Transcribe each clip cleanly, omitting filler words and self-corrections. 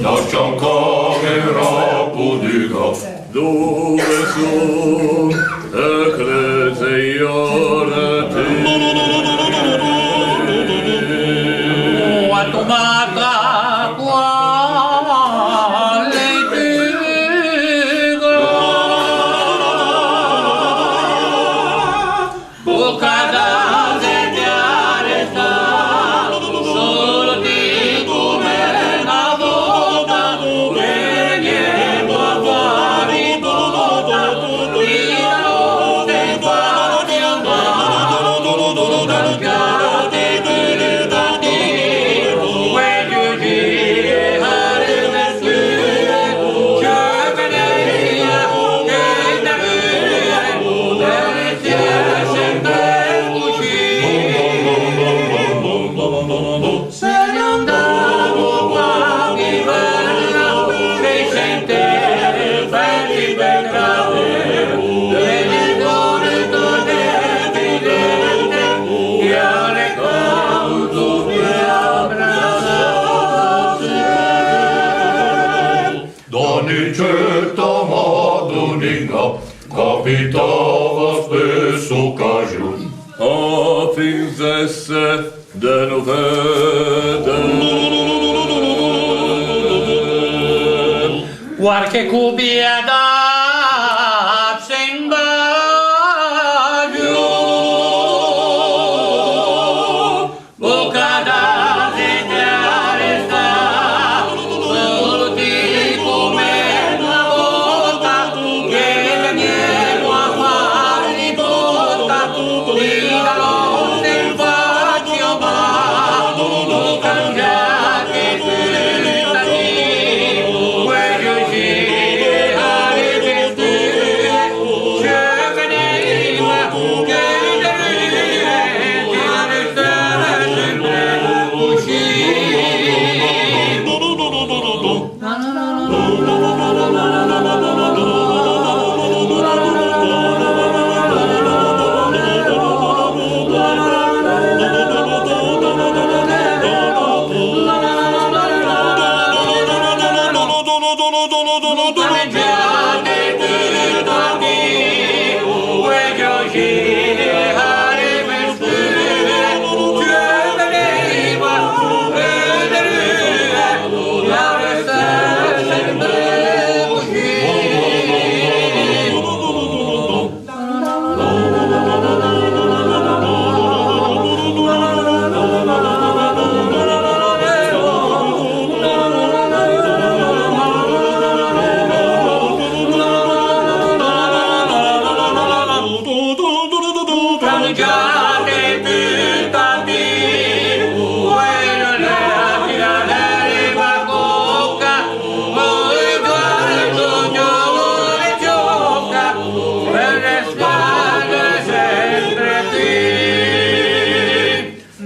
Lasciam camera pudica, dove sono ecclesiarete. Quanto manca quale dico, bocca da sediare sta, solo di come una volta, che niente a fare volta, via te fatti amare, cade da te. Certa Madoninga capitava spesso caju, affinzesse de novede. Qualche cubbia da sembaggio, bocca da sediare sta, solo di come una volta, che veniamo a fare di botta, di galone in faccio ma, non cambiate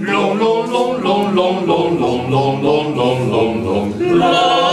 Long, long, long, long, long, long, long, long, long, long, long.